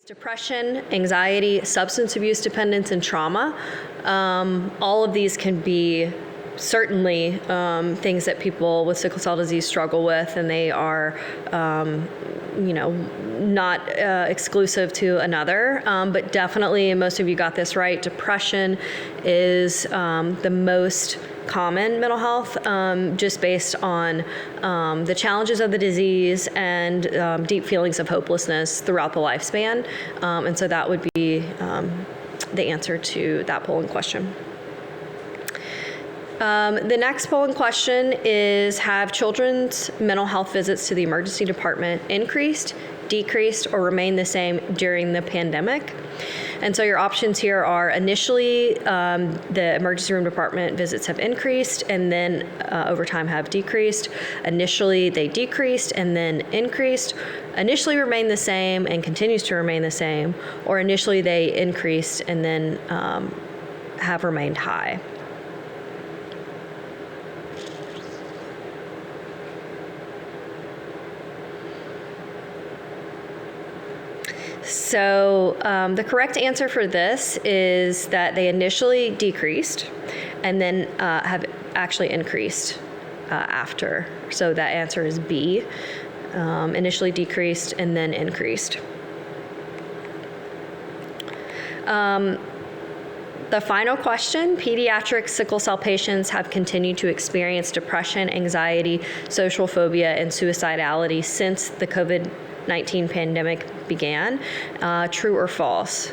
Depression, anxiety, substance abuse dependence, and trauma. All of these can be certainly things that people with sickle cell disease struggle with, and they are, not exclusive to another, but definitely, and most of you got this right, depression is the most common mental health, just based on the challenges of the disease and deep feelings of hopelessness throughout the lifespan. And so that would be the answer to that polling question. The next polling question is, have children's mental health visits to the emergency department increased, decreased, or remained the same during the pandemic? And so your options here are: initially, the emergency room department visits have increased and then over time have decreased. Initially, they decreased and then increased. Initially remained the same and continues to remain the same. Or initially they increased and then have remained high. So the correct answer for this is that they initially decreased and then have actually increased after. So that answer is B, initially decreased and then increased. The final question: pediatric sickle cell patients have continued to experience depression, anxiety, social phobia, and suicidality since the COVID-19 pandemic began. True or false?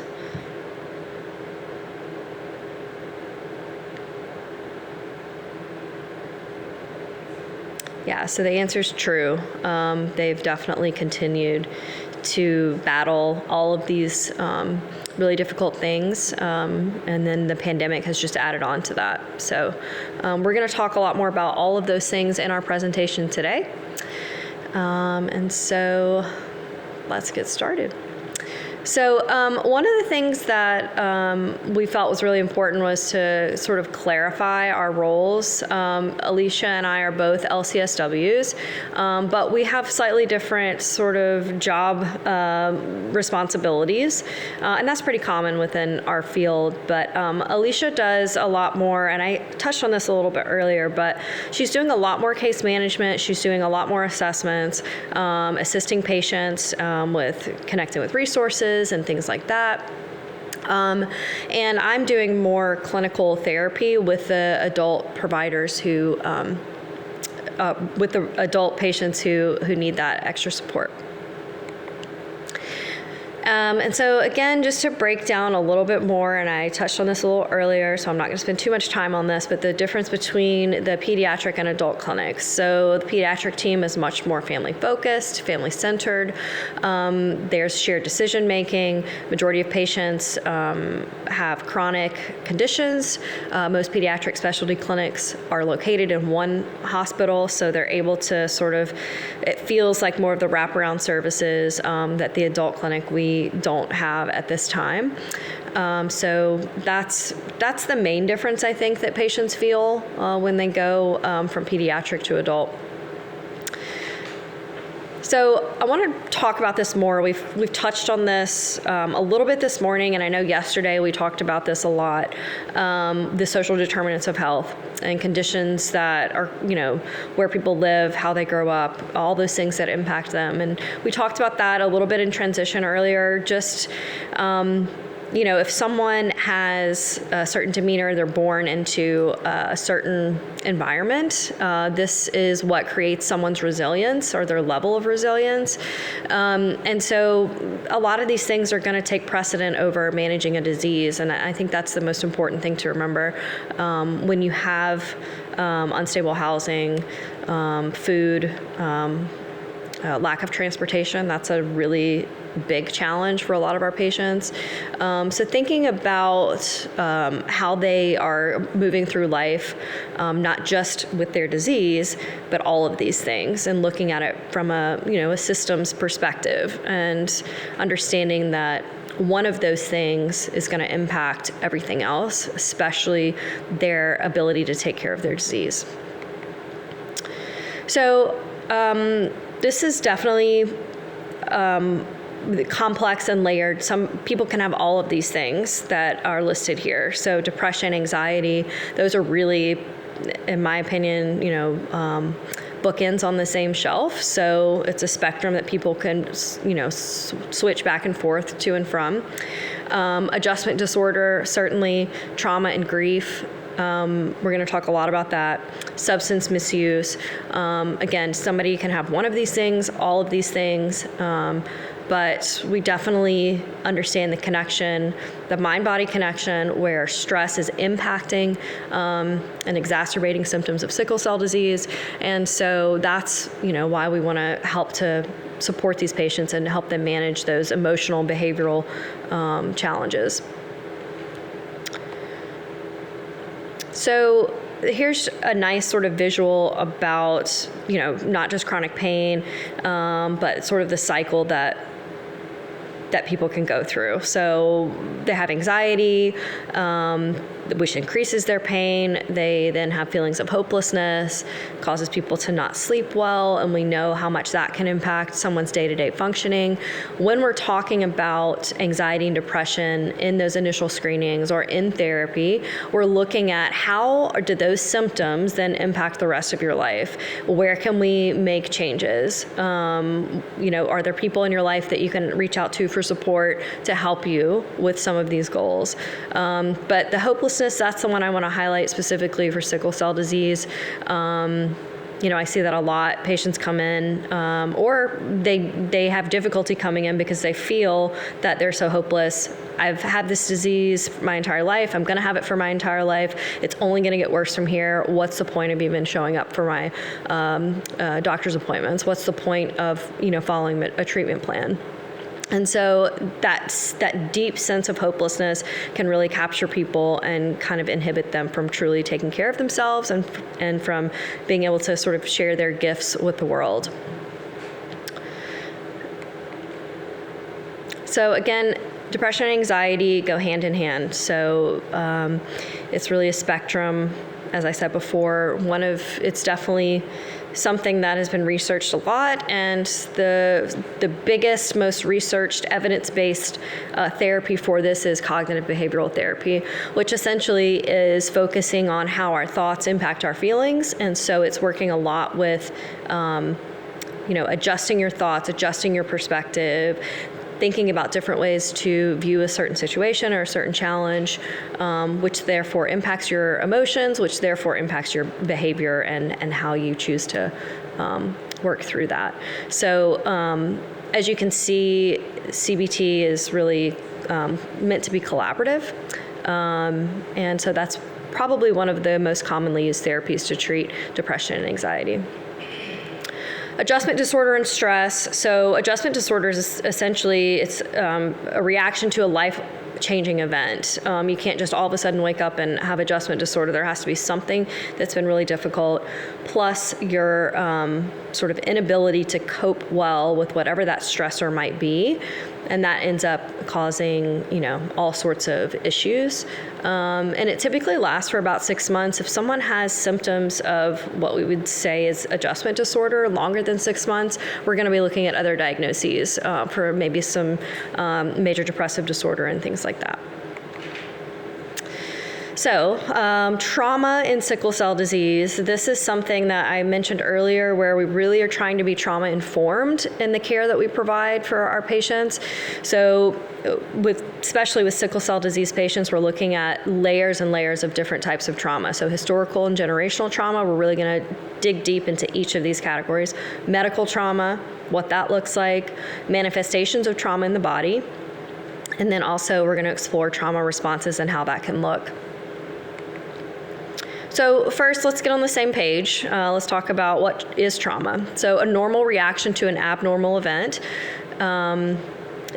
Yeah, so the answer is true. They've definitely continued to battle all of these really difficult things, and then the pandemic has just added on to that. So we're going to talk a lot more about all of those things in our presentation today. And so let's get started. So one of the things that we felt was really important was to sort of clarify our roles. Alicia and I are both LCSWs, but we have slightly different sort of job responsibilities, and that's pretty common within our field. But Alicia does a lot more, and I touched on this a little bit earlier, but she's doing a lot more case management. She's doing a lot more assessments, assisting patients with connecting with resources and things like that. And I'm doing more clinical therapy with the adult providers who, with the adult patients who need that extra support. And so again, just to break down a little bit more, and I touched on this a little earlier, so I'm not going to spend too much time on this, but the difference between the pediatric and adult clinics. So the pediatric team is much more family-focused, family-centered. There's shared decision-making. Majority of patients have chronic conditions. Most pediatric specialty clinics are located in one hospital, so they're able to sort of, it feels like more of the wraparound services that the adult clinic we don't have at this time. So that's the main difference, I think, that patients feel when they go from pediatric to adult. So I want to talk about this more. We've touched on this a little bit this morning, and I know yesterday we talked about this a lot, the social determinants of health and conditions that are, where people live, how they grow up, all those things that impact them. And we talked about that a little bit in transition earlier, just if someone has a certain demeanor, they're born into a certain environment, this is what creates someone's resilience or their level of resilience. And so a lot of these things are going to take precedent over managing a disease. And I think that's the most important thing to remember. When you have unstable housing, food, lack of transportation, that's a really big challenge for a lot of our patients. So thinking about how they are moving through life, not just with their disease, but all of these things, and looking at it from a systems perspective, and understanding that one of those things is going to impact everything else, especially their ability to take care of their disease. So this is definitely complex and layered. Some people can have all of these things that are listed here. So depression, anxiety, those are really, in my opinion, bookends on the same shelf. So it's a spectrum that people can, switch back and forth to and from. Adjustment disorder, certainly trauma and grief. We're going to talk a lot about that. Substance misuse. Again, somebody can have one of these things, all of these things, but we definitely understand the connection, the mind-body connection, where stress is impacting and exacerbating symptoms of sickle cell disease. And so that's, why we want to help to support these patients and help them manage those emotional and behavioral challenges. So here's a nice sort of visual about, not just chronic pain, but sort of the cycle that people can go through. So they have anxiety, which increases their pain. They then have feelings of hopelessness, causes people to not sleep well, and we know how much that can impact someone's day-to-day functioning. When we're talking about anxiety and depression in those initial screenings or in therapy, we're looking at how do those symptoms then impact the rest of your life? Where can we make changes? Are there people in your life that you can reach out to for support to help you with some of these goals? But the hopelessness, that's the one I want to highlight specifically for sickle cell disease. I see that a lot. Patients come in, or they have difficulty coming in because they feel that they're so hopeless. I've had this disease my entire life. I'm going to have it for my entire life. It's only going to get worse from here. What's the point of even showing up for my doctor's appointments? What's the point of following a treatment plan? And so that deep sense of hopelessness can really capture people and kind of inhibit them from truly taking care of themselves and from being able to sort of share their gifts with the world. So again, depression and anxiety go hand in hand. So it's really a spectrum, as I said before. It's definitely something that has been researched a lot, and the biggest, most researched, evidence-based therapy for this is cognitive behavioral therapy, which essentially is focusing on how our thoughts impact our feelings. And so it's working a lot with adjusting your thoughts, adjusting your perspective, thinking about different ways to view a certain situation or a certain challenge, which therefore impacts your emotions, which therefore impacts your behavior and how you choose to work through that. So as you can see, CBT is really meant to be collaborative. And so that's probably one of the most commonly used therapies to treat depression and anxiety. Adjustment disorder and stress. So adjustment disorder is essentially, it's a reaction to a life-changing event. You can't just all of a sudden wake up and have adjustment disorder. There has to be something that's been really difficult, plus your sort of inability to cope well with whatever that stressor might be. And that ends up causing, all sorts of issues. And it typically lasts for about 6 months. If someone has symptoms of what we would say is adjustment disorder longer than 6 months, we're going to be looking at other diagnoses for maybe some major depressive disorder and things like that. So, trauma in sickle cell disease. This is something that I mentioned earlier, where we really are trying to be trauma informed in the care that we provide for our patients. So, especially with sickle cell disease patients, we're looking at layers and layers of different types of trauma. So historical and generational trauma, we're really going to dig deep into each of these categories. Medical trauma, what that looks like, manifestations of trauma in the body, and then also we're going to explore trauma responses and how that can look. So first, let's get on the same page. Let's talk about what is trauma. So a normal reaction to an abnormal event.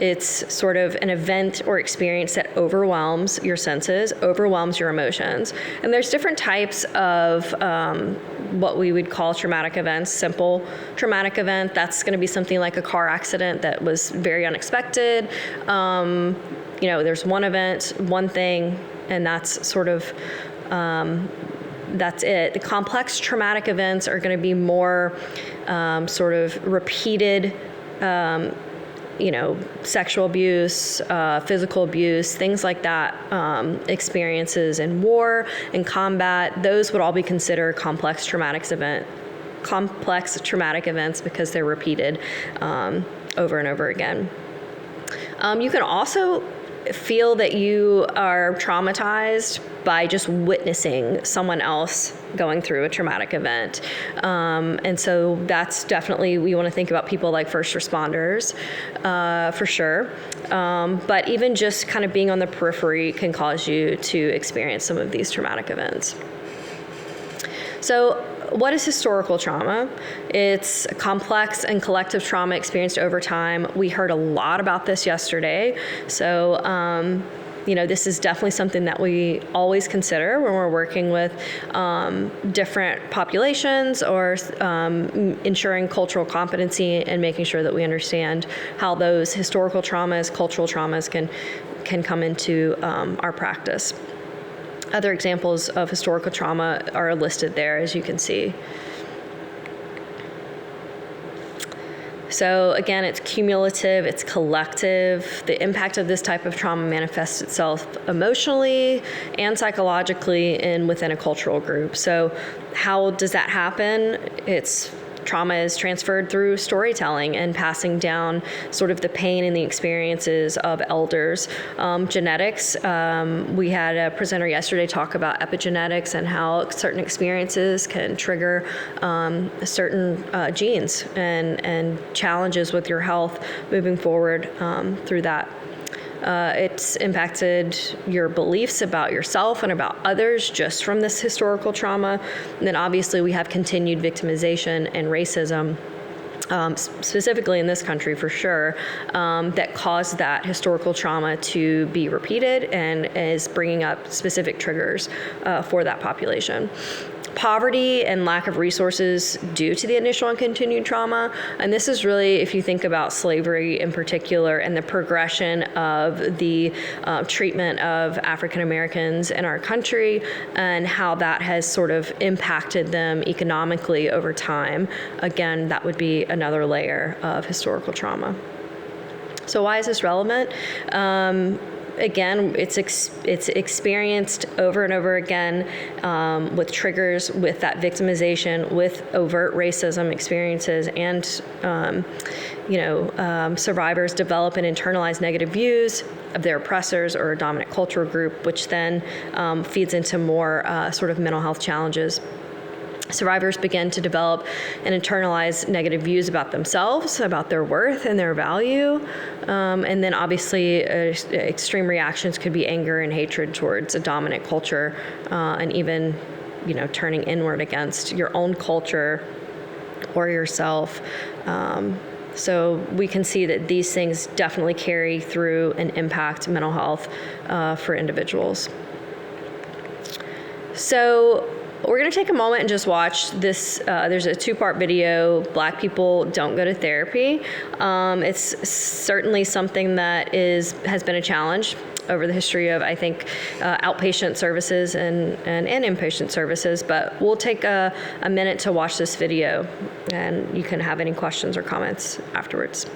It's sort of an event or experience that overwhelms your senses, overwhelms your emotions. And there's different types of what we would call traumatic events. Simple traumatic event, that's going to be something like a car accident that was very unexpected. There's one event, one thing, and that's sort of that's it. The complex traumatic events are going to be more sort of repeated sexual abuse, physical abuse, things like that, experiences in war and combat, those would all be considered complex traumatic events because they're repeated over and over again. You can also feel that you are traumatized by just witnessing someone else going through a traumatic event. And so that's definitely, we want to think about people like first responders, for sure. But even just kind of being on the periphery can cause you to experience some of these traumatic events. So what is historical trauma? It's complex and collective trauma experienced over time. We heard a lot about this yesterday. So, this is definitely something that we always consider when we're working with different populations or ensuring cultural competency and making sure that we understand how those historical traumas, cultural traumas can come into our practice. Other examples of historical trauma are listed there, as you can see. So again, it's cumulative, it's collective. The impact of this type of trauma manifests itself emotionally and psychologically within a cultural group. So how does that happen? Trauma is transferred through storytelling and passing down sort of the pain and the experiences of elders. Genetics, we had a presenter yesterday talk about epigenetics and how certain experiences can trigger certain genes and challenges with your health moving forward through that. It's impacted your beliefs about yourself and about others just from this historical trauma. And then obviously we have continued victimization and racism, specifically in this country for sure, that caused that historical trauma to be repeated and is bringing up specific triggers for that population. Poverty and lack of resources due to the initial and continued trauma. And this is really, if you think about slavery in particular and the progression of the treatment of African Americans in our country and how that has sort of impacted them economically over time. Again, that would be another layer of historical trauma. So why is this relevant? Again, it's experienced over and over again with triggers, with that victimization, with overt racism experiences, and survivors develop and internalize negative views of their oppressors or a dominant cultural group, which then feeds into more sort of mental health challenges. Survivors begin to develop and internalize negative views about themselves, about their worth and their value. And then obviously extreme reactions could be anger and hatred towards a dominant culture, and even, turning inward against your own culture or yourself. So we can see that these things definitely carry through and impact mental health for individuals. So we're going to take a moment and just watch this. There's a 2-part video, Black People Don't Go to Therapy. It's certainly something that has been a challenge over the history of, I think, outpatient services and inpatient services. But we'll take a minute to watch this video, and you can have any questions or comments afterwards.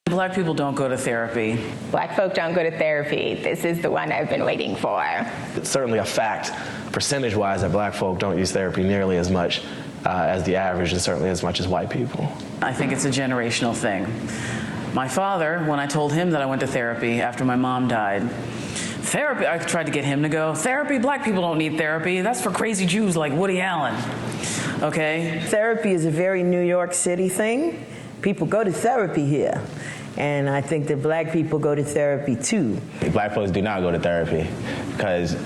Black people don't go to therapy. Black folk don't go to therapy. This is the one I've been waiting for. It's certainly a fact, percentage-wise, that black folk don't use therapy nearly as much as the average, and certainly as much as white people. I think it's a generational thing. My father, when I told him that I went to therapy after my mom died, therapy, I tried to get him to go, therapy, black people don't need therapy. That's for crazy Jews like Woody Allen. Okay? Therapy is a very New York City thing. People go to therapy here. And I think that black people go to therapy too. Black folks do not go to therapy because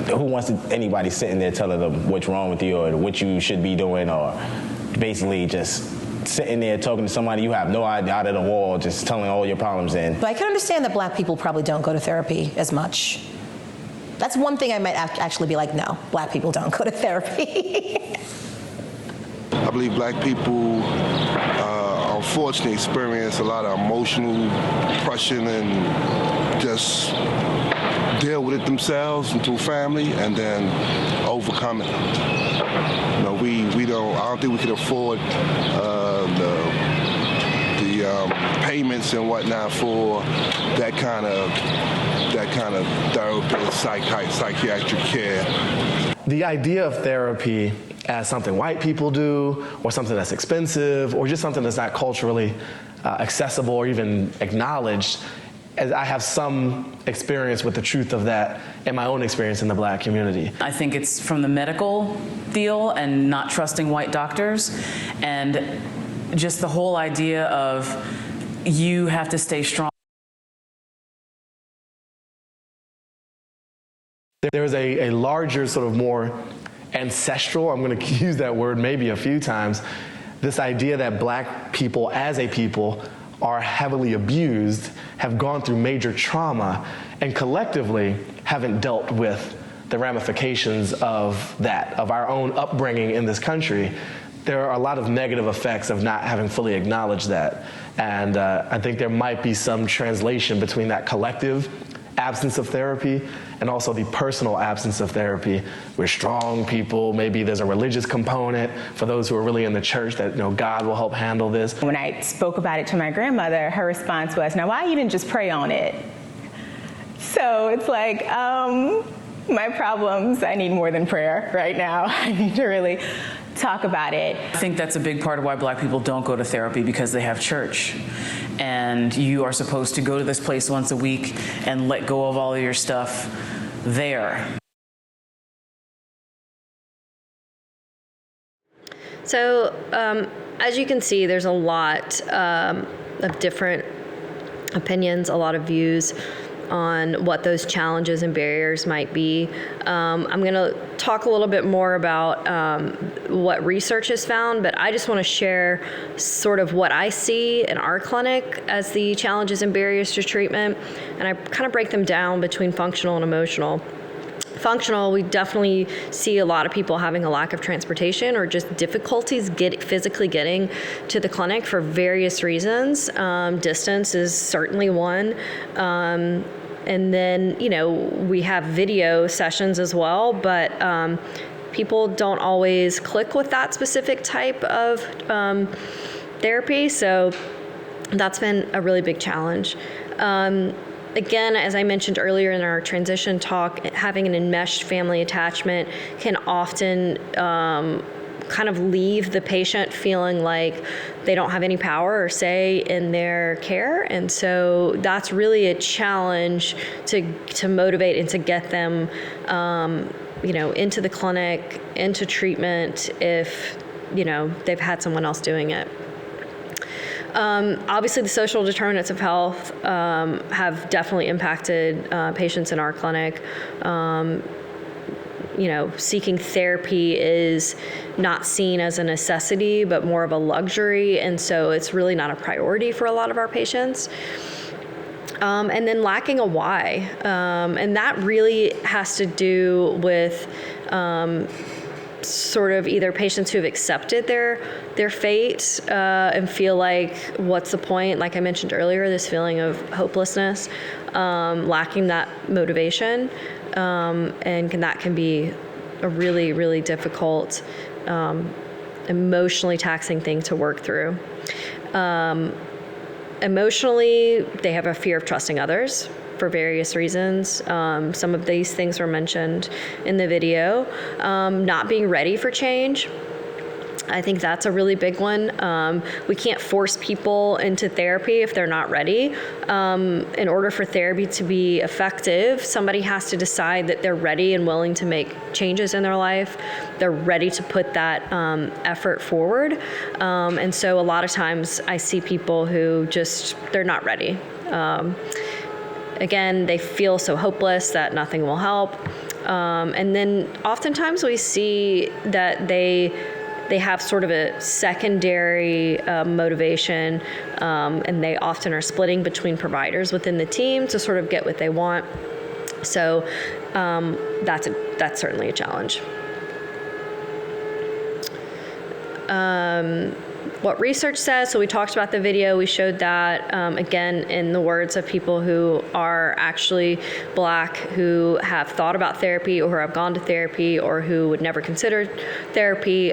who wants anybody sitting there telling them what's wrong with you or what you should be doing, or basically just sitting there talking to somebody you have no idea, out of the wall, just telling all your problems in. But I can understand that black people probably don't go to therapy as much. That's one thing I might actually be like, no, black people don't go to therapy. I believe black people unfortunately experience a lot of emotional depression and just deal with it themselves and through family, and then overcome it. We don't. I don't think we can afford the payments and whatnot for that kind of therapist, psychiatric care. The idea of therapy as something white people do, or something that's expensive, or just something that's not culturally accessible or even acknowledged, as I have some experience with the truth of that in my own experience in the Black community. I think it's from the medical deal and not trusting white doctors, and just the whole idea of you have to stay strong. There is a larger, sort of more ancestral, I'm going to use that word maybe a few times, this idea that Black people as a people are heavily abused, have gone through major trauma, and collectively haven't dealt with the ramifications of that, of our own upbringing in this country. There are a lot of negative effects of not having fully acknowledged that. And I think there might be some translation between that collective absence of therapy and also the personal absence of therapy. We're strong people, maybe there's a religious component for those who are really in the church that, God will help handle this. When I spoke about it to my grandmother, her response was, now why even just pray on it? So it's like, my problems, I need more than prayer right now. I need to really talk about it. I think that's a big part of why Black people don't go to therapy, because they have church. And you are supposed to go to this place once a week and let go of all of your stuff there. So, as you can see, there's a lot of different opinions, a lot of views on what those challenges and barriers might be. I'm going to talk a little bit more about what research has found, but I just want to share sort of what I see in our clinic as the challenges and barriers to treatment, and I kind of break them down between functional and emotional. Functional, we definitely see a lot of people having a lack of transportation or just difficulties physically getting to the clinic for various reasons. Distance is certainly one. And then, we have video sessions as well, but people don't always click with that specific type of therapy. So that's been a really big challenge. Again, as I mentioned earlier in our transition talk, having an enmeshed family attachment can often kind of leave the patient feeling like they don't have any power or say in their care. And so that's really a challenge to motivate and to get them into the clinic, into treatment if they've had someone else doing it. Obviously, the social determinants of health have definitely impacted patients in our clinic. Seeking therapy is not seen as a necessity, but more of a luxury, and so it's really not a priority for a lot of our patients. And then lacking a why, and that really has to do with sort of either patients who have accepted their fate and feel like, what's the point? Like I mentioned earlier, this feeling of hopelessness, lacking that motivation, and that can be a really, really difficult, emotionally taxing thing to work through. Emotionally, they have a fear of trusting others for various reasons. Some of these things were mentioned in the video. Not being ready for change. I think that's a really big one. We can't force people into therapy if they're not ready. In order for therapy to be effective, somebody has to decide that they're ready and willing to make changes in their life. They're ready to put that effort forward. And so a lot of times I see people who they're not ready. Again, they feel so hopeless that nothing will help. And then oftentimes we see that they have sort of a secondary motivation, and they often are splitting between providers within the team to sort of get what they want. So that's certainly a challenge. what research says. So we talked about the video. We showed that, again, in the words of people who are actually Black, who have thought about therapy or who have gone to therapy or who would never consider therapy.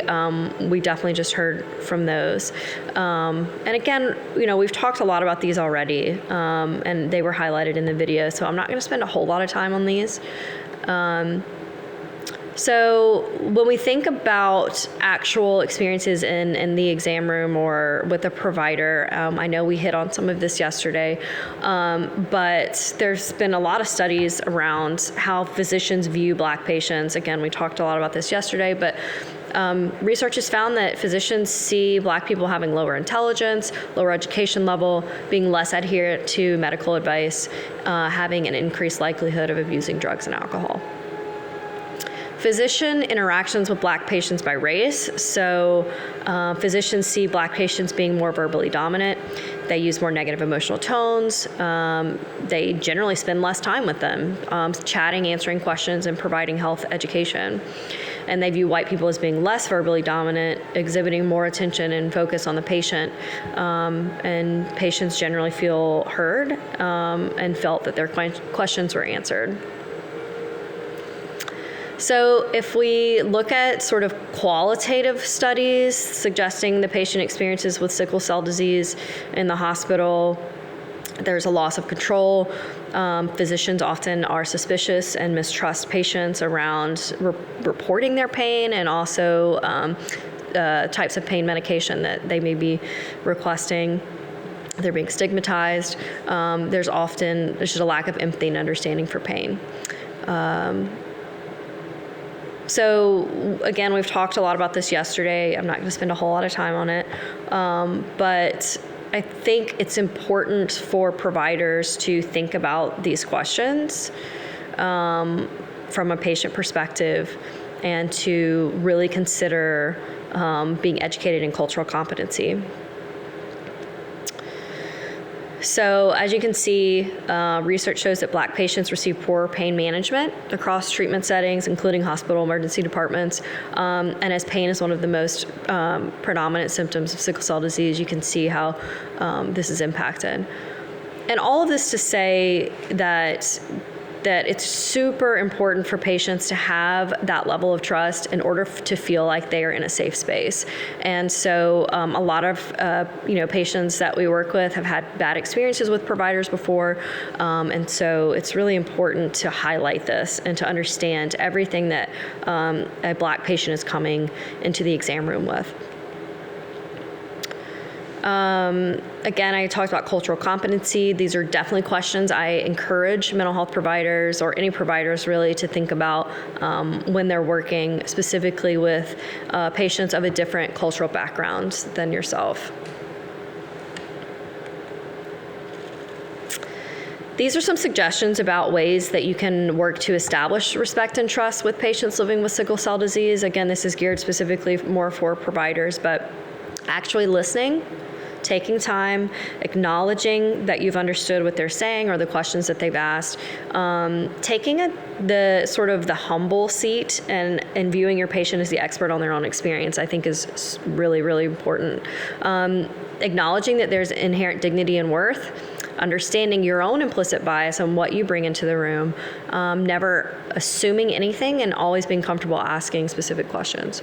We definitely just heard from those. And again, we've talked a lot about these already, and they were highlighted in the video. So I'm not going to spend a whole lot of time on these. So when we think about actual experiences in the exam room or with a provider, I know we hit on some of this yesterday, but there's been a lot of studies around how physicians view Black patients. Again, we talked a lot about this yesterday, but research has found that physicians see Black people having lower intelligence, lower education level, being less adherent to medical advice, having an increased likelihood of abusing drugs and alcohol. Physician interactions with Black patients by race. So physicians see Black patients being more verbally dominant. They use more negative emotional tones. They generally spend less time with them, chatting, answering questions, and providing health education. And they view white people as being less verbally dominant, exhibiting more attention and focus on the patient. And patients generally feel heard and felt that their questions were answered. So if we look at sort of qualitative studies suggesting the patient experiences with sickle cell disease in the hospital, there's a loss of control. Physicians often are suspicious and mistrust patients around reporting their pain, and also types of pain medication that they may be requesting. They're being stigmatized. There's just a lack of empathy and understanding for pain. So again, we've talked a lot about this yesterday. I'm not going to spend a whole lot of time on it, but I think it's important for providers to think about these questions from a patient perspective, and to really consider being educated in cultural competency. So as you can see, research shows that Black patients receive poor pain management across treatment settings, including hospital emergency departments. And as pain is one of the most predominant symptoms of sickle cell disease, you can see how this is impacted. And all of this to say that it's super important for patients to have that level of trust in order to feel like they are in a safe space. And so a lot of patients that we work with have had bad experiences with providers before, and so it's really important to highlight this and to understand everything that a Black patient is coming into the exam room with. Again, I talked about cultural competency. These are definitely questions I encourage mental health providers, or any providers really, to think about when they're working specifically with patients of a different cultural background than yourself. These are some suggestions about ways that you can work to establish respect and trust with patients living with sickle cell disease. Again, this is geared specifically more for providers, but actually listening, taking time, acknowledging that you've understood what they're saying or the questions that they've asked, taking the humble seat and viewing your patient as the expert on their own experience, I think is really, really important. Acknowledging that there's inherent dignity and worth, understanding your own implicit bias and what you bring into the room, never assuming anything, and always being comfortable asking specific questions.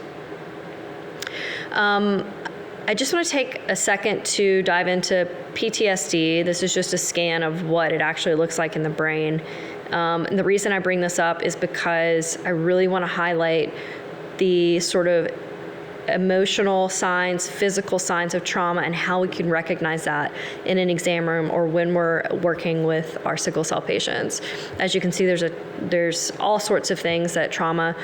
I just want to take a second to dive into PTSD. This is just a scan of what it actually looks like in the brain. And the reason I bring this up is because I really want to highlight the sort of emotional signs, physical signs of trauma, and how we can recognize that in an exam room or when we're working with our sickle cell patients. As you can see, there's all sorts of things that trauma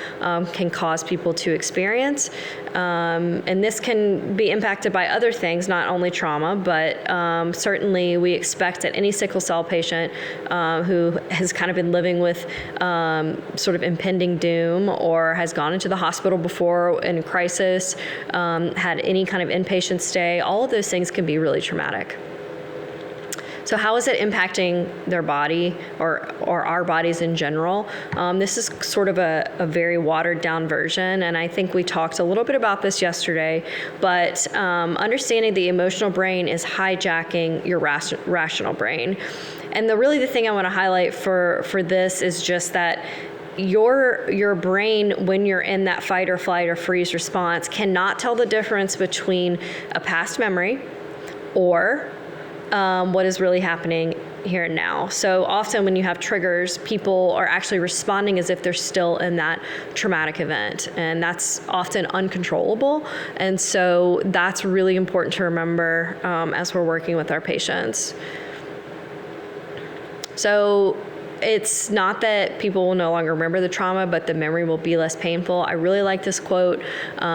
can cause people to experience. And this can be impacted by other things, not only trauma, but certainly we expect that any sickle cell patient who has kind of been living with sort of impending doom, or has gone into the hospital before in crisis, had any kind of inpatient stay, all of those things can be really traumatic. So how is it impacting their body or our bodies in general? This is sort of a very watered down version, and I think we talked a little bit about this yesterday, but understanding the emotional brain is hijacking your rational brain. And the thing I want to highlight for this is just that your brain, when you're in that fight or flight or freeze response, cannot tell the difference between a past memory or what is really happening here and now. So often when you have triggers, people are actually responding as if they're still in that traumatic event, and that's often uncontrollable. And so that's really important to remember as we're working with our patients. So it's not that people will no longer remember the trauma, but the memory will be less painful. I really like this quote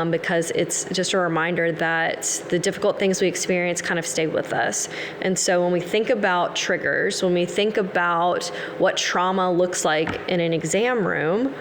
because it's just a reminder that the difficult things we experience kind of stay with us. And so when we think about triggers, when we think about what trauma looks like in an exam room,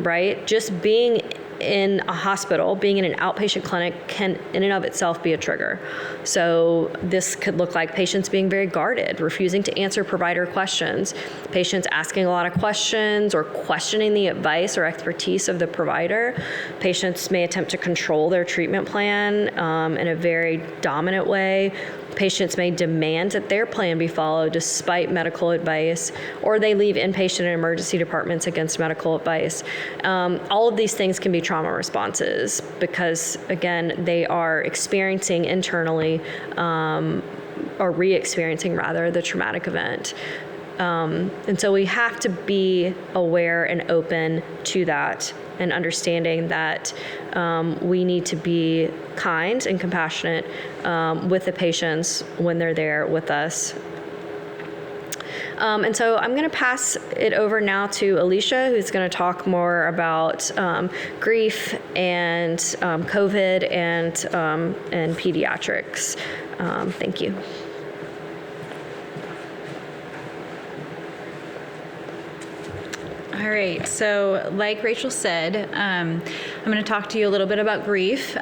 right, just being in a hospital, being in an outpatient clinic can in and of itself be a trigger. So this could look like patients being very guarded, refusing to answer provider questions, patients asking a lot of questions or questioning the advice or expertise of the provider. Patients may attempt to control their treatment plan in a very dominant way. Patients may demand that their plan be followed despite medical advice, or they leave inpatient and emergency departments against medical advice. All of these things can be trauma responses because, again, they are experiencing internally, or re-experiencing rather, the traumatic event. And so we have to be aware and open to that, and understanding that we need to be kind and compassionate with the patients when they're there with us. And so I'm going to pass it over now to Alicia, who's going to talk more about grief and COVID and pediatrics. Thank you. All right, so like Rachel said, I'm going to talk to you a little bit about grief.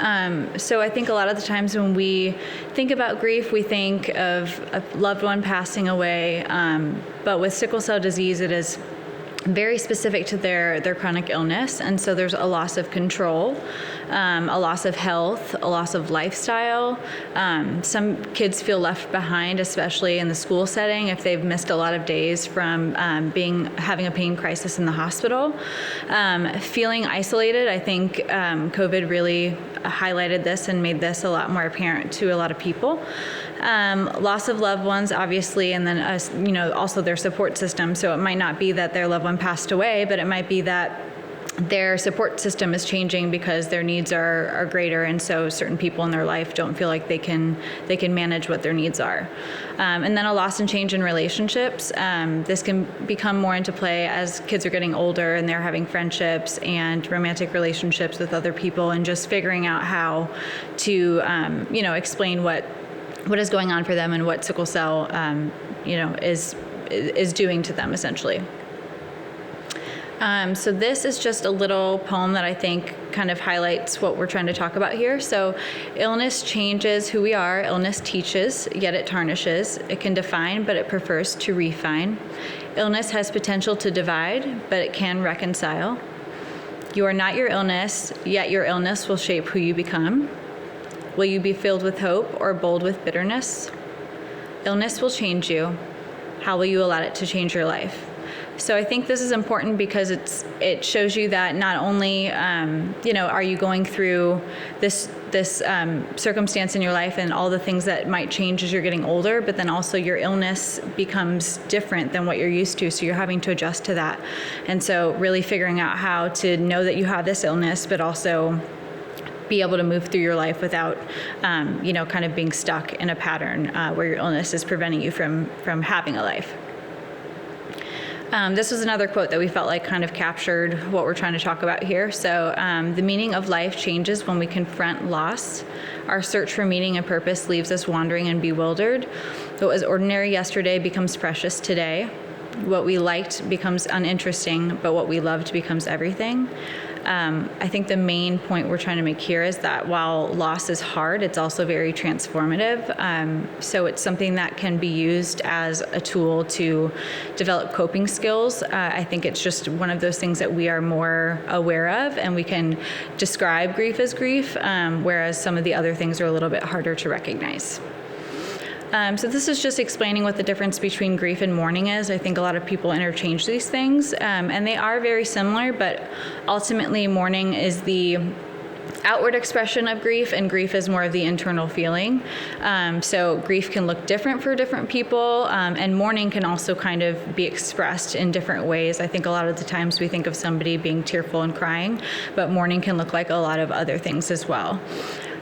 So I think a lot of the times when we think about grief, we think of a loved one passing away, but with sickle cell disease, it is very specific to their chronic illness, and so there's a loss of control, a loss of health, a loss of lifestyle. Some kids feel left behind, especially in the school setting, if they've missed a lot of days from having a pain crisis in the hospital. Feeling isolated, I think COVID really highlighted this and made this a lot more apparent to a lot of people. Loss of loved ones, obviously, and then also their support system. So it might not be that their loved one passed away, but it might be that their support system is changing because their needs are greater, and so certain people in their life don't feel like they can manage what their needs are. And then a loss and change in relationships. This can become more into play as kids are getting older and they're having friendships and romantic relationships with other people, and just figuring out how to explain what is going on for them and what sickle cell is doing to them, essentially. So this is just a little poem that I think kind of highlights what we're trying to talk about here. So illness changes who we are. Illness teaches, yet it tarnishes. It can define, but it prefers to refine. Illness has potential to divide, but it can reconcile. You are not your illness, yet your illness will shape who you become. Will you be filled with hope or bold with bitterness? Illness will change you. How will you allow it to change your life? So I think this is important because it shows you that not only are you going through this circumstance in your life and all the things that might change as you're getting older, but then also your illness becomes different than what you're used to, so you're having to adjust to that. And so really figuring out how to know that you have this illness, but also be able to move through your life without, kind of being stuck in a pattern where your illness is preventing you from having a life. This was another quote that we felt like kind of captured what we're trying to talk about here. So the meaning of life changes when we confront loss. Our search for meaning and purpose leaves us wandering and bewildered. What was ordinary yesterday becomes precious today. What we liked becomes uninteresting, but what we loved becomes everything. I think the main point we're trying to make here is that while loss is hard, it's also very transformative. So it's something that can be used as a tool to develop coping skills. I think it's just one of those things that we are more aware of, and we can describe grief as grief, whereas some of the other things are a little bit harder to recognize. So this is just explaining what the difference between grief and mourning is. I think a lot of people interchange these things, and they are very similar, but ultimately mourning is the outward expression of grief, and grief is more of the internal feeling. So grief can look different for different people, and mourning can also kind of be expressed in different ways. I think a lot of the times we think of somebody being tearful and crying, but mourning can look like a lot of other things as well.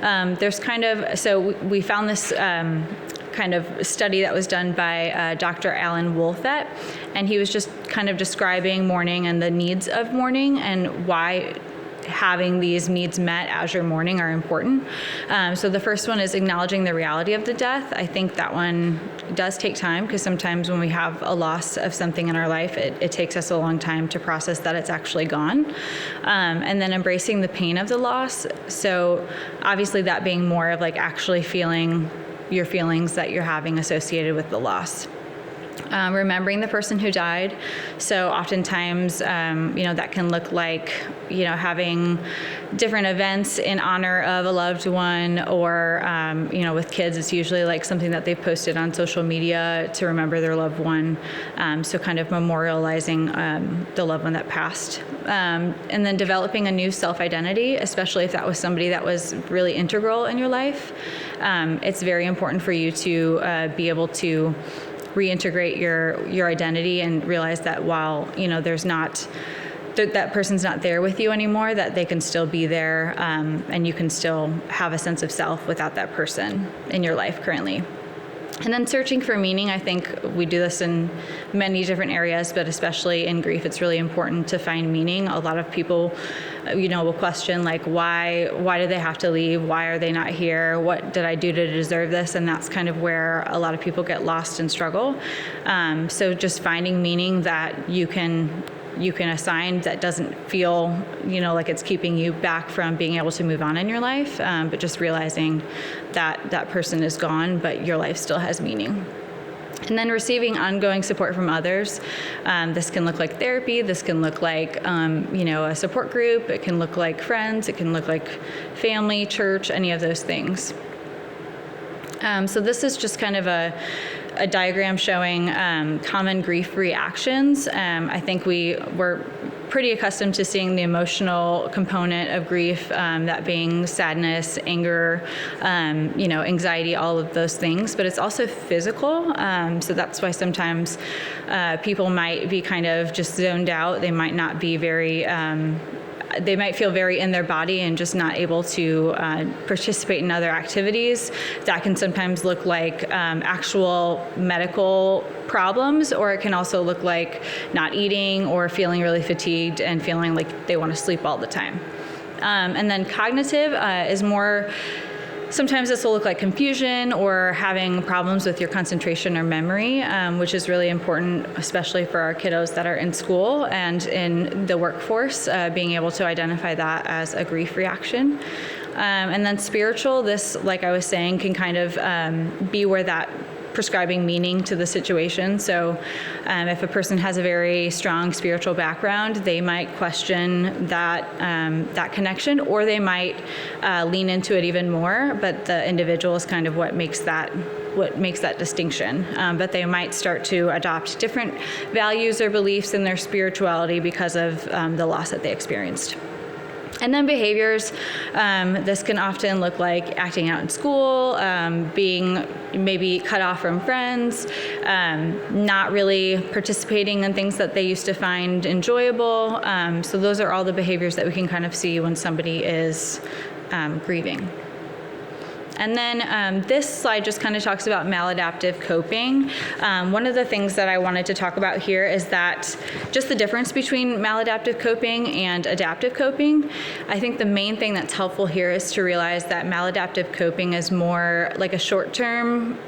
We found this kind of study that was done by Dr. Alan Wolfett, and he was just kind of describing mourning and the needs of mourning and why having these needs met as you're mourning are important. So the first one is acknowledging the reality of the death. I think that one does take time, because sometimes when we have a loss of something in our life, it takes us a long time to process that it's actually gone. And then embracing the pain of the loss. So obviously that being more of like actually feeling your feelings that you're having associated with the loss. Remembering the person who died. So oftentimes, that can look like, having different events in honor of a loved one, or, with kids, it's usually like something that they've posted on social media to remember their loved one. So kind of memorializing the loved one that passed. And then developing a new self-identity, especially if that was somebody that was really integral in your life. It's very important for you to be able to reintegrate your identity and realize that while there's not that person's not there with you anymore, that they can still be there, and you can still have a sense of self without that person in your life currently. And then searching for meaning. I think we do this in many different areas, but especially in grief, it's really important to find meaning. A lot of people, will question like, why did they have to leave? Why are they not here? What did I do to deserve this? And that's kind of where a lot of people get lost and struggle. So just finding meaning that you can assign that doesn't feel, like it's keeping you back from being able to move on in your life, but just realizing that that person is gone, but your life still has meaning. And then receiving ongoing support from others. This can look like therapy. This can look like, a support group. It can look like friends. It can look like family, church, any of those things. So this is just kind of a diagram showing common grief reactions. I think we're pretty accustomed to seeing the emotional component of grief, that being sadness, anger, anxiety, all of those things, but it's also physical. So that's why sometimes people might be kind of just zoned out. They might not be very they might feel very in their body and just not able to participate in other activities. That can sometimes look like actual medical problems, or it can also look like not eating or feeling really fatigued and feeling like they want to sleep all the time. And then cognitive is more, sometimes this will look like confusion or having problems with your concentration or memory, which is really important, especially for our kiddos that are in school and in the workforce, being able to identify that as a grief reaction. And then spiritual, this, like I was saying, can kind of be where that prescribing meaning to the situation. So if a person has a very strong spiritual background, they might question that connection, or they might lean into it even more, but the individual is kind of what makes that distinction. But they might start to adopt different values or beliefs in their spirituality because of the loss that they experienced. And then behaviors, this can often look like acting out in school, being maybe cut off from friends, not really participating in things that they used to find enjoyable. So those are all the behaviors that we can kind of see when somebody is grieving. And then this slide just kind of talks about maladaptive coping. One of the things that I wanted to talk about here is that just the difference between maladaptive coping and adaptive coping. I think the main thing that's helpful here is to realize that maladaptive coping is more like a short-term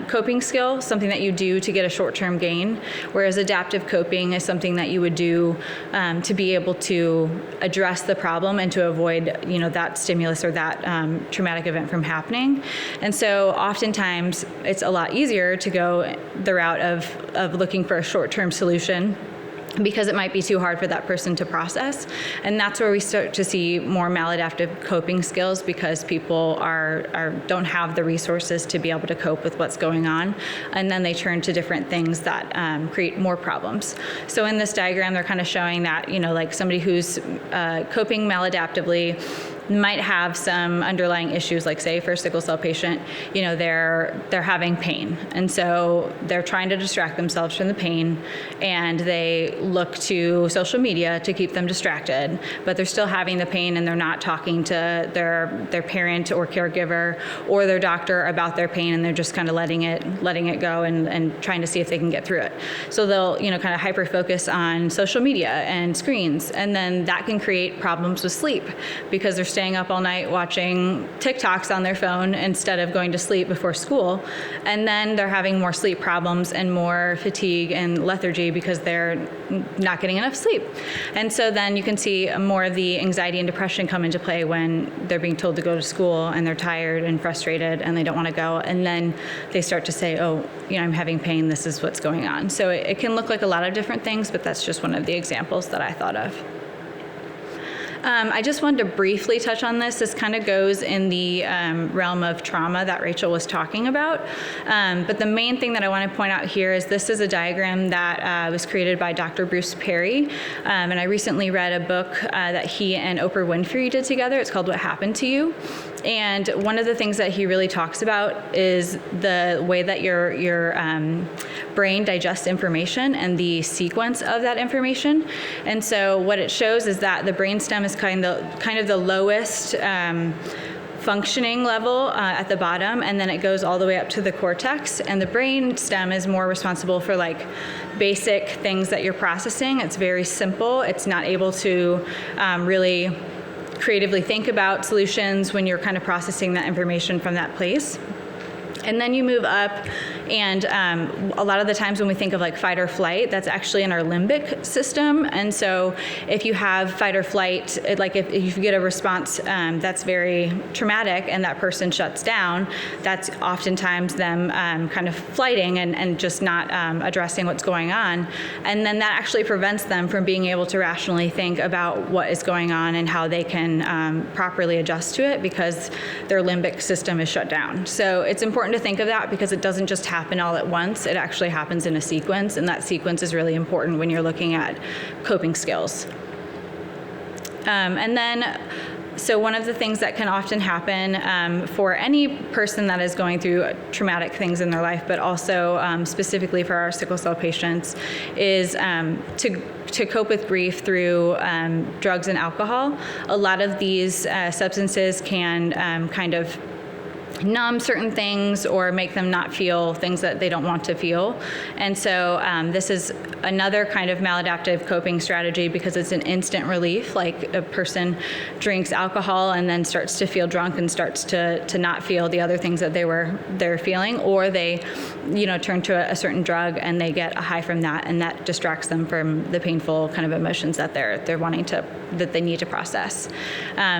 coping skill, something that you do to get a short-term gain, whereas adaptive coping is something that you would do to be able to address the problem and to avoid, that stimulus or that traumatic event from happening. And so oftentimes it's a lot easier to go the route of looking for a short-term solution, because it might be too hard for that person to process. And that's where we start to see more maladaptive coping skills, because people don't have the resources to be able to cope with what's going on. And then they turn to different things that create more problems. So in this diagram, they're kind of showing that, like somebody who's coping maladaptively might have some underlying issues, like say for a sickle cell patient, they're having pain. And so they're trying to distract themselves from the pain, and they look to social media to keep them distracted, but they're still having the pain, and they're not talking to their parent or caregiver or their doctor about their pain, and they're just kind of letting it go and trying to see if they can get through it. So they'll, kind of hyper focus on social media and screens, and then that can create problems with sleep, because they're staying up all night watching TikToks on their phone instead of going to sleep before school. And then they're having more sleep problems and more fatigue and lethargy because they're not getting enough sleep. And so then you can see more of the anxiety and depression come into play when they're being told to go to school and they're tired and frustrated and they don't want to go. And then they start to say, oh, I'm having pain, this is what's going on. So it can look like a lot of different things, but that's just one of the examples that I thought of. I just wanted to briefly touch on this. This kind of goes in the realm of trauma that Rachel was talking about. But the main thing that I want to point out here is this is a diagram that was created by Dr. Bruce Perry. And I recently read a book that he and Oprah Winfrey did together. It's called What Happened to You? And one of the things that he really talks about is the way that your brain digests information and the sequence of that information. And so what it shows is that the brainstem is kind of the lowest functioning level at the bottom, and then it goes all the way up to the cortex. And the brainstem is more responsible for like basic things that you're processing. It's very simple. It's not able to really creatively think about solutions when you're kind of processing that information from that place. And then you move up, and a lot of the times when we think of like fight or flight, that's actually in our limbic system. And so if you have fight or flight, like if you get a response that's very traumatic and that person shuts down, that's oftentimes them kind of flighting and just not addressing what's going on. And then that actually prevents them from being able to rationally think about what is going on and how they can properly adjust to it, because their limbic system is shut down. So it's important to think of that, because it doesn't just happen all at once. It actually happens in a sequence, and that sequence is really important when you're looking at coping skills. And then, so one of the things that can often happen for any person that is going through traumatic things in their life, but also specifically for our sickle cell patients, is to cope with grief through drugs and alcohol. A lot of these substances can kind of numb certain things or make them not feel things that they don't want to feel. And so this is another kind of maladaptive coping strategy, because it's an instant relief. Like a person drinks alcohol and then starts to feel drunk and starts to not feel the other things that they're feeling, or they turn to a certain drug and they get a high from that, and that distracts them from the painful kind of emotions that they're wanting to, that they need to process.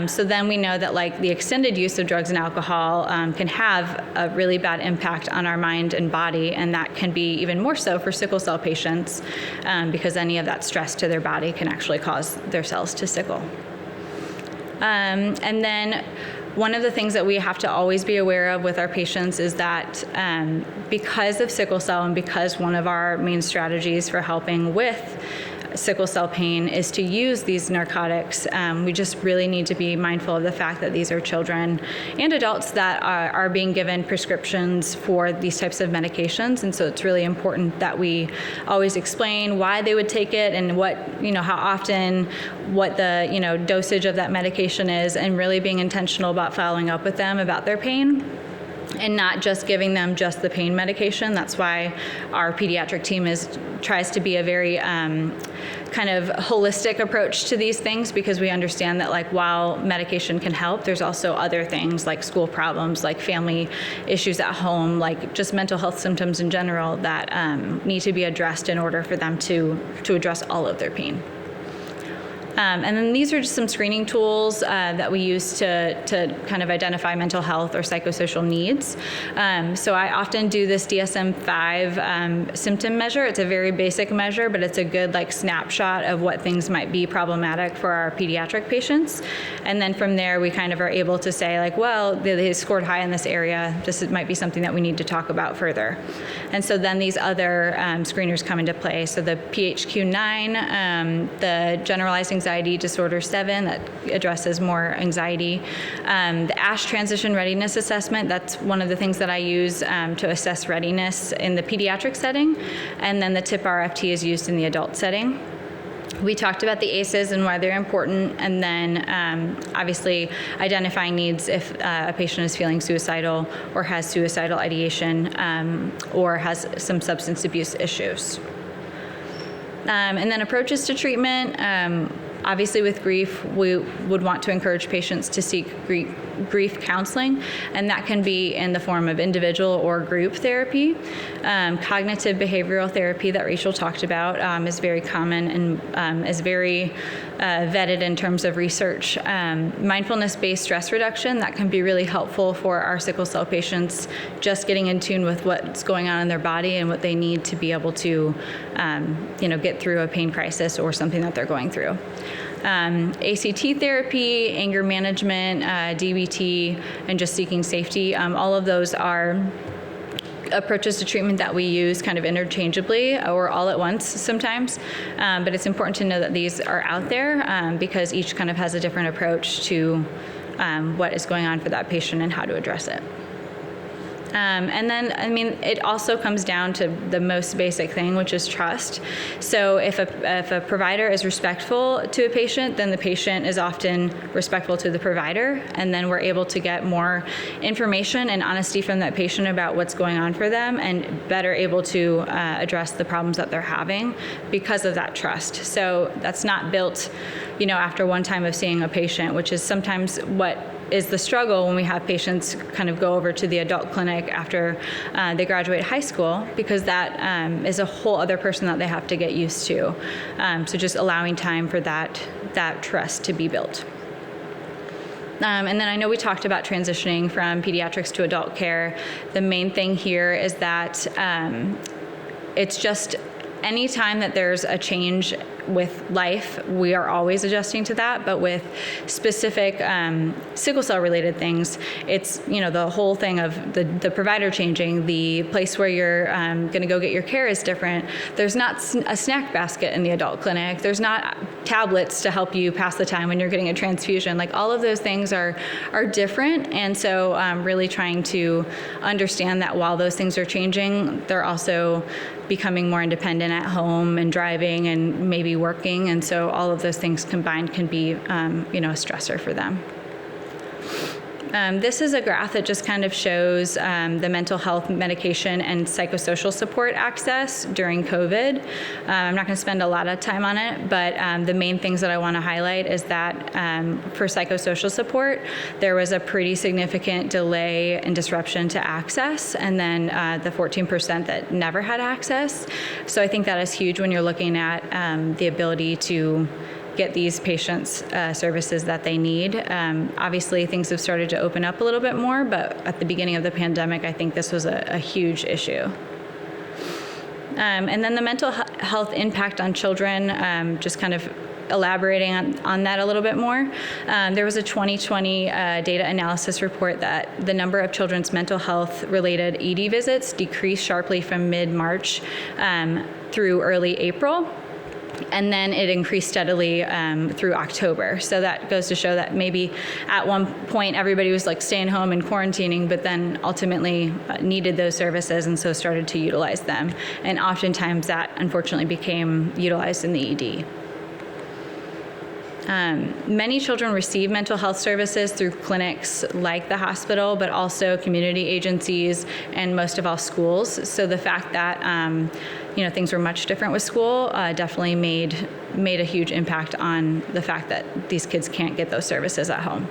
So then we know that like the extended use of drugs and alcohol can have a really bad impact on our mind and body, and that can be even more so for sickle cell patients, because any of that stress to their body can actually cause their cells to sickle. And then one of the things that we have to always be aware of with our patients is that because of sickle cell, and because one of our main strategies for helping with sickle cell pain is to use these narcotics, we just really need to be mindful of the fact that these are children and adults that are being given prescriptions for these types of medications. And so it's really important that we always explain why they would take it and what, how often, what the, dosage of that medication is, and really being intentional about following up with them about their pain. and not just giving them just the pain medication. That's why our pediatric team tries to be a very kind of holistic approach to these things, because we understand that, like, while medication can help, there's also other things like school problems, like family issues at home, like just mental health symptoms in general that need to be addressed in order for them to address all of their pain. And then these are just some screening tools that we use to kind of identify mental health or psychosocial needs. So I often do this DSM-5 symptom measure. It's a very basic measure, but it's a good like snapshot of what things might be problematic for our pediatric patients. And then from there, we kind of are able to say, like, well, they scored high in this area. This might be something that we need to talk about further. And so then these other screeners come into play. So the PHQ-9, the generalized anxiety disorder 7 that addresses more anxiety. The ASH transition readiness assessment, that's one of the things that I use to assess readiness in the pediatric setting. And then the TIP-RFT is used in the adult setting. We talked about the ACEs and why they're important, and then obviously identifying needs if a patient is feeling suicidal or has suicidal ideation or has some substance abuse issues. And then approaches to treatment. Obviously, with grief, we would want to encourage patients to seek grief counseling, and that can be in the form of individual or group therapy. Cognitive behavioral therapy that Rachel talked about is very common and is very vetted in terms of research. Mindfulness-based stress reduction, that can be really helpful for our sickle cell patients, just getting in tune with what's going on in their body and what they need to be able to get through a pain crisis or something that they're going through. ACT therapy, anger management, DBT, and just seeking safety. All of those are approaches to treatment that we use kind of interchangeably or all at once sometimes. But it's important to know that these are out there because each kind of has a different approach to what is going on for that patient and how to address it. And then, it also comes down to the most basic thing, which is trust. So if a provider is respectful to a patient, then the patient is often respectful to the provider, and then we're able to get more information and honesty from that patient about what's going on for them, and better able to address the problems that they're having because of that trust. So that's not built, after one time of seeing a patient, which is sometimes what is the struggle when we have patients kind of go over to the adult clinic after they graduate high school, because that is a whole other person that they have to get used to. So just allowing time for that trust to be built. And then I know we talked about transitioning from pediatrics to adult care. The main thing here is that it's just any time that there's a change with life, we are always adjusting to that. But with specific sickle cell related things, it's the whole thing of the provider changing, the place where you're going to go get your care is different. There's not a snack basket in the adult clinic. There's not tablets to help you pass the time when you're getting a transfusion. Like, all of those things are different, and so really trying to understand that while those things are changing, they're also becoming more independent at home and driving and maybe working, and so all of those things combined can be a stressor for them. This is a graph that just kind of shows the mental health medication and psychosocial support access during COVID. I'm not going to spend a lot of time on it, but the main things that I want to highlight is that for psychosocial support, there was a pretty significant delay and disruption to access, and then the 14% that never had access. So I think that is huge when you're looking at the ability to get these patients services that they need. Obviously, things have started to open up a little bit more, but at the beginning of the pandemic, I think this was a huge issue. And then the mental health impact on children, just kind of elaborating on that a little bit more. There was a 2020 data analysis report that the number of children's mental health related ED visits decreased sharply from mid-March through early April. And then it increased steadily through October. So that goes to show that maybe at one point everybody was like staying home and quarantining, but then ultimately needed those services and so started to utilize them. And oftentimes that unfortunately became utilized in the ED. Many children receive mental health services through clinics like the hospital, but also community agencies and most of all schools. So the fact that things were much different with school definitely made a huge impact on the fact that these kids can't get those services at home.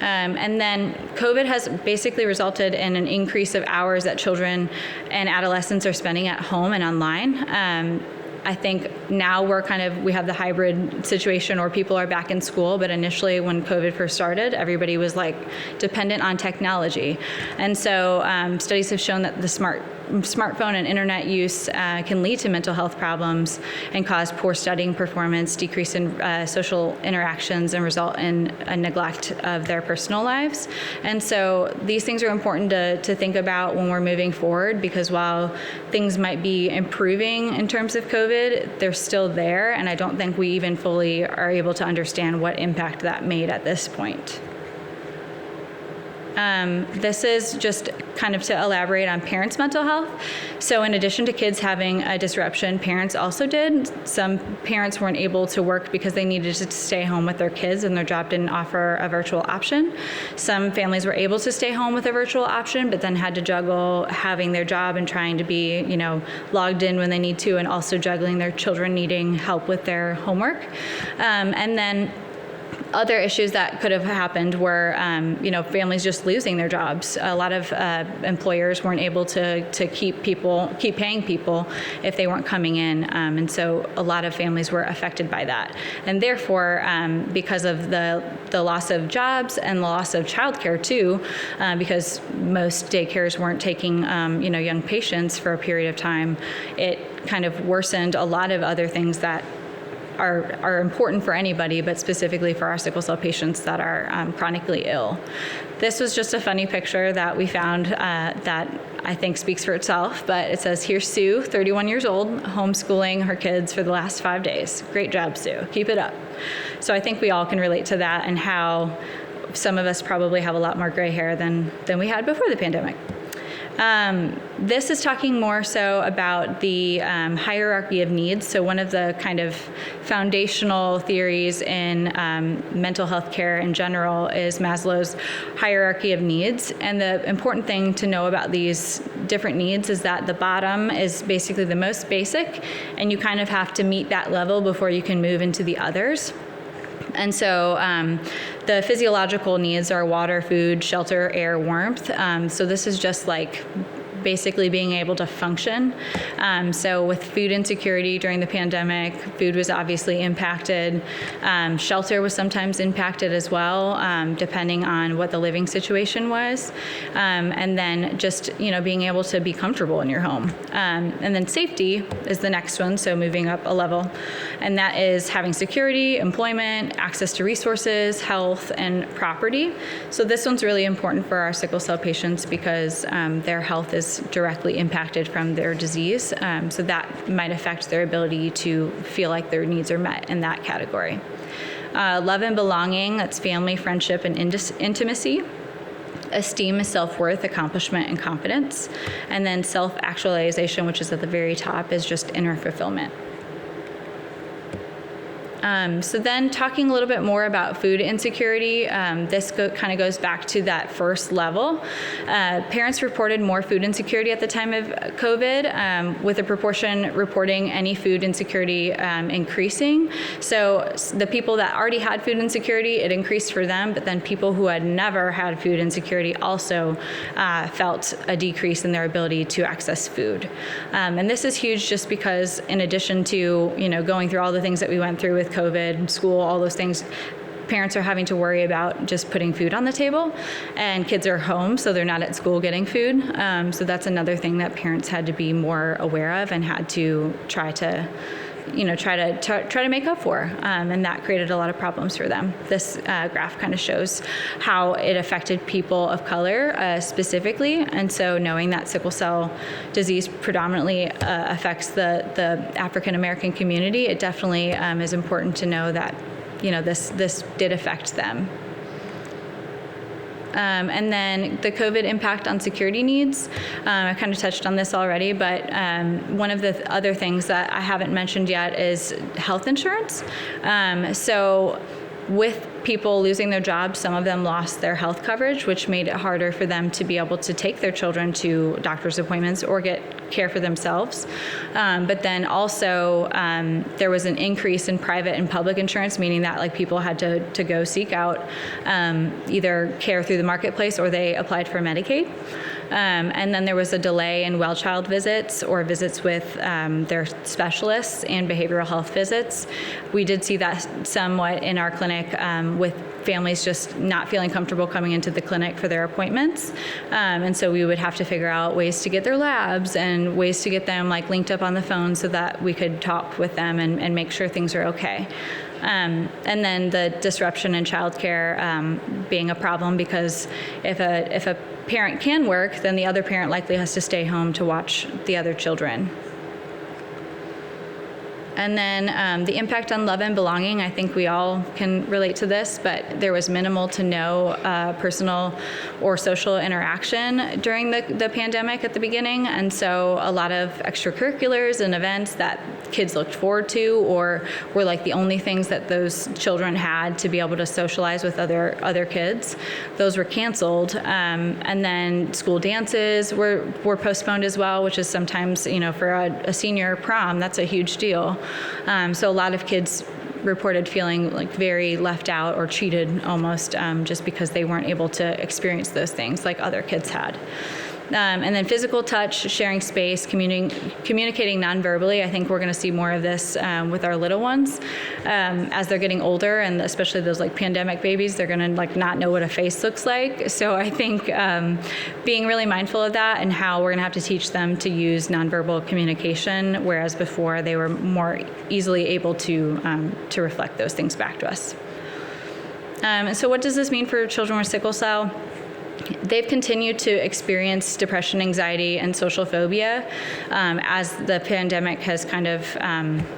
And then COVID has basically resulted in an increase of hours that children and adolescents are spending at home and online. I think now we have the hybrid situation where people are back in school, but initially when COVID first started, everybody was like dependent on technology. And so studies have shown that the smartphone and internet use can lead to mental health problems and cause poor studying performance, decrease in social interactions, and result in a neglect of their personal lives. And so these things are important to think about when we're moving forward, because while things might be improving in terms of COVID, they're still there, and I don't think we even fully are able to understand what impact that made at this point. This is just kind of to elaborate on parents' mental health. So in addition to kids having a disruption, parents also did. Some parents weren't able to work because they needed to stay home with their kids and their job didn't offer a virtual option. Some families were able to stay home with a virtual option, but then had to juggle having their job and trying to be, logged in when they need to, and also juggling their children needing help with their homework. And then other issues that could have happened were, families just losing their jobs. A lot of employers weren't able to keep paying people if they weren't coming in, and so a lot of families were affected by that. And therefore, because of the loss of jobs and the loss of childcare too, because most daycares weren't taking young patients for a period of time, it kind of worsened a lot of other things that are important for anybody, but specifically for our sickle cell patients that are chronically ill. This was just a funny picture that we found that I think speaks for itself, but it says, "Here's Sue, 31 years old, homeschooling her kids for the last 5 days. Great job, Sue. Keep it up." So I think we all can relate to that, and how some of us probably have a lot more gray hair than we had before the pandemic. This is talking more so about the hierarchy of needs. So one of the kind of foundational theories in mental health care in general is Maslow's hierarchy of needs. And the important thing to know about these different needs is that the bottom is basically the most basic, and you kind of have to meet that level before you can move into the others. And so the physiological needs are water, food, shelter, air, warmth. So this is just like basically being able to function. So with food insecurity during the pandemic, food was obviously impacted. Shelter was sometimes impacted as well, depending on what the living situation was. And then just, being able to be comfortable in your home. And then safety is the next one, so moving up a level. And that is having security, employment, access to resources, health, and property. So this one's really important for our sickle cell patients because their health is directly impacted from their disease. So that might affect their ability to feel like their needs are met in that category. Love and belonging, that's family, friendship, and intimacy. Esteem is self-worth, accomplishment, and confidence. And then self-actualization, which is at the very top, is just inner fulfillment. So then talking a little bit more about food insecurity, this kind of goes back to that first level. Parents reported more food insecurity at the time of COVID, with a proportion reporting any food insecurity increasing. So the people that already had food insecurity, it increased for them, but then people who had never had food insecurity also felt a decrease in their ability to access food. And this is huge just because in addition to, going through all the things that we went through with COVID, school, all those things, parents are having to worry about just putting food on the table, and kids are home, so they're not at school getting food. So that's another thing that parents had to be more aware of and had to try to make up for, and that created a lot of problems for them. This graph kind of shows how it affected people of color specifically, and so knowing that sickle cell disease predominantly affects the African American community, it definitely is important to know that this did affect them. And then the COVID impact on security needs. I kind of touched on this already, but one of the other things that I haven't mentioned yet is health insurance. So with people losing their jobs, some of them lost their health coverage, which made it harder for them to be able to take their children to doctor's appointments or get care for themselves. But then also there was an increase in private and public insurance, meaning that like people had to go seek out either care through the marketplace or they applied for Medicaid. And then there was a delay in well child visits or visits with their specialists and behavioral health visits. We did see that somewhat in our clinic with families just not feeling comfortable coming into the clinic for their appointments. And so we would have to figure out ways to get their labs and ways to get them like linked up on the phone so that we could talk with them and make sure things are okay. And then the disruption in childcare being a problem because if a parent can work, then the other parent likely has to stay home to watch the other children. And then the impact on love and belonging, I think we all can relate to this, but there was minimal to no personal or social interaction during the pandemic at the beginning. And so a lot of extracurriculars and events that kids looked forward to or were like the only things that those children had to be able to socialize with other kids, those were canceled. And then school dances were postponed as well, which is sometimes, for a senior prom, that's a huge deal. So a lot of kids reported feeling like very left out or cheated almost just because they weren't able to experience those things like other kids had. And then physical touch, sharing space, communicating non-verbally. I think we're going to see more of this with our little ones as they're getting older, and especially those like pandemic babies. They're going to like not know what a face looks like. So I think being really mindful of that and how we're going to have to teach them to use nonverbal communication, whereas before they were more easily able to reflect those things back to us. So what does this mean for children with sickle cell? They've continued to experience depression, anxiety, and social phobia as the pandemic has kind of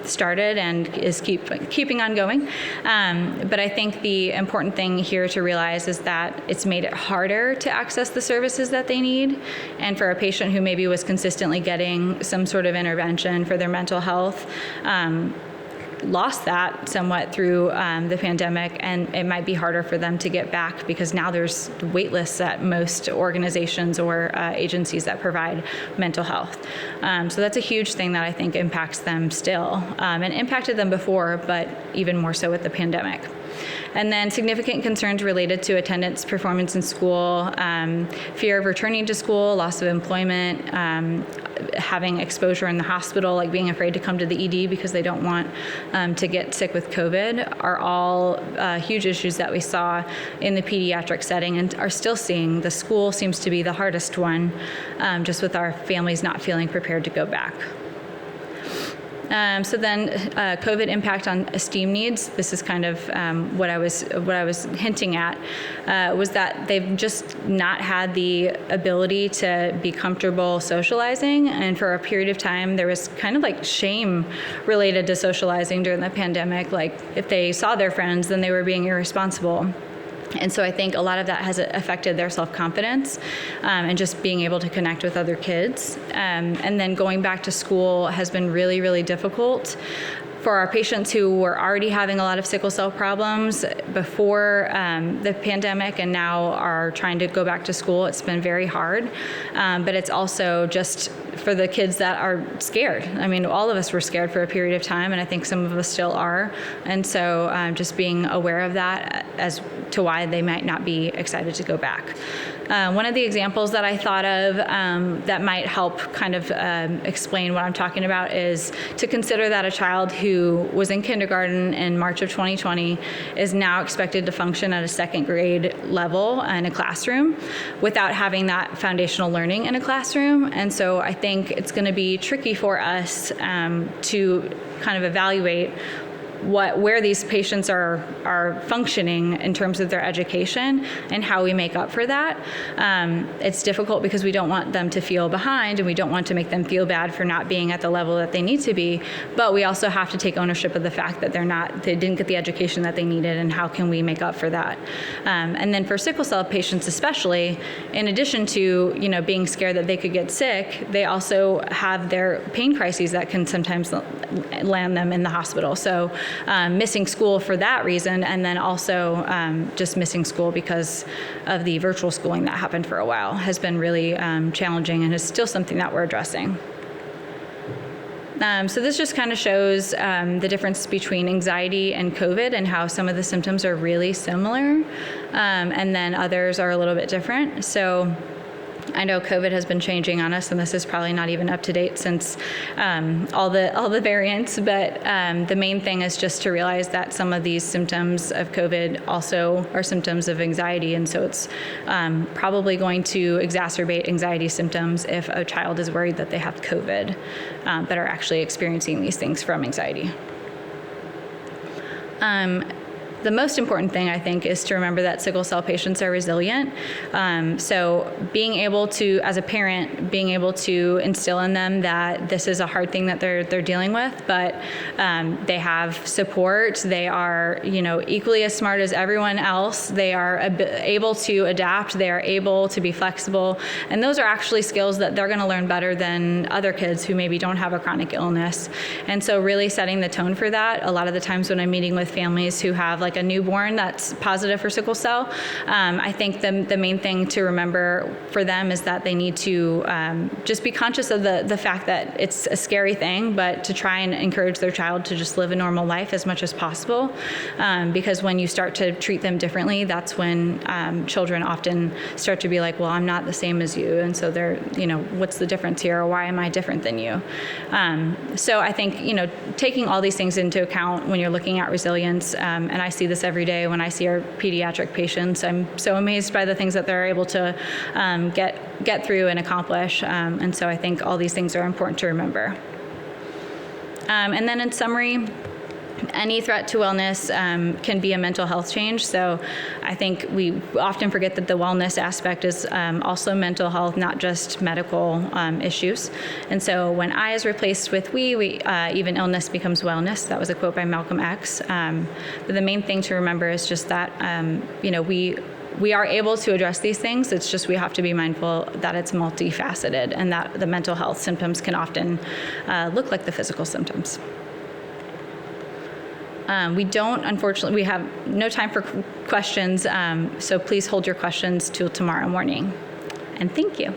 started and is keeping on going. But I think the important thing here to realize is that it's made it harder to access the services that they need. And for a patient who maybe was consistently getting some sort of intervention for their mental health, lost that somewhat through the pandemic, and it might be harder for them to get back because now there's wait lists at most organizations or agencies that provide mental health. So that's a huge thing that I think impacts them still, and impacted them before, but even more so with the pandemic. And then significant concerns related to attendance, performance in school, fear of returning to school, loss of employment, having exposure in the hospital, like being afraid to come to the ED because they don't want to get sick with COVID, are all huge issues that we saw in the pediatric setting and are still seeing. The school seems to be the hardest one, just with our families not feeling prepared to go back. So then COVID impact on esteem needs. This is kind of what I was hinting at, was that they've just not had the ability to be comfortable socializing. And for a period of time, there was kind of like shame related to socializing during the pandemic. Like if they saw their friends, then they were being irresponsible. And so I think a lot of that has affected their self-confidence and just being able to connect with other kids. And then going back to school has been really, really difficult. For our patients who were already having a lot of sickle cell problems before the pandemic and now are trying to go back to school, it's been very hard. But it's also just for the kids that are scared. I mean, all of us were scared for a period of time, and I think some of us still are. And so just being aware of that as to why they might not be excited to go back. One of the examples that I thought of that might help kind of explain what I'm talking about is to consider that a child who was in kindergarten in March of 2020 is now expected to function at a second grade level in a classroom without having that foundational learning in a classroom. And so I think it's going to be tricky for us to kind of evaluate where these patients are functioning in terms of their education and how we make up for that. It's difficult because we don't want them to feel behind, and we don't want to make them feel bad for not being at the level that they need to be, but we also have to take ownership of the fact that they didn't get the education that they needed, and how can we make up for that. And then for sickle cell patients especially, in addition to being scared that they could get sick, they also have their pain crises that can sometimes land them in the hospital. So missing school for that reason, and then also just missing school because of the virtual schooling that happened for a while has been really challenging, and is still something that we're addressing. So this just kind of shows the difference between anxiety and COVID, and how some of the symptoms are really similar, and then others are a little bit different. So I know COVID has been changing on us, and this is probably not even up to date since all the variants, but the main thing is just to realize that some of these symptoms of COVID also are symptoms of anxiety, and so it's probably going to exacerbate anxiety symptoms if a child is worried that they have COVID, but are actually experiencing these things from anxiety. The most important thing, I think, is to remember that sickle cell patients are resilient. So being able to, as a parent, being able to instill in them that this is a hard thing that they're dealing with, but they have support. They are, equally as smart as everyone else. They are able to adapt. They are able to be flexible. And those are actually skills that they're going to learn better than other kids who maybe don't have a chronic illness. And so really setting the tone for that. A lot of the times when I'm meeting with families who have like a newborn that's positive for sickle cell, I think the main thing to remember for them is that they need to just be conscious of the fact that it's a scary thing, but to try and encourage their child to just live a normal life as much as possible, because when you start to treat them differently, that's when children often start to be like, well, I'm not the same as you, and so they're, what's the difference here, or why am I different than you? So I think, taking all these things into account when you're looking at resilience, and I see this every day when I see our pediatric patients. I'm so amazed by the things that they're able to get through and accomplish. And so I think all these things are important to remember. And then in summary, any threat to wellness can be a mental health change. So I think we often forget that the wellness aspect is also mental health, not just medical issues. And so when I is replaced with we even illness becomes wellness. That was a quote by Malcolm X. But the main thing to remember is just that, we are able to address these things. It's just we have to be mindful that it's multifaceted, and that the mental health symptoms can often look like the physical symptoms. Unfortunately, we have no time for questions, so please hold your questions till tomorrow morning. And thank you.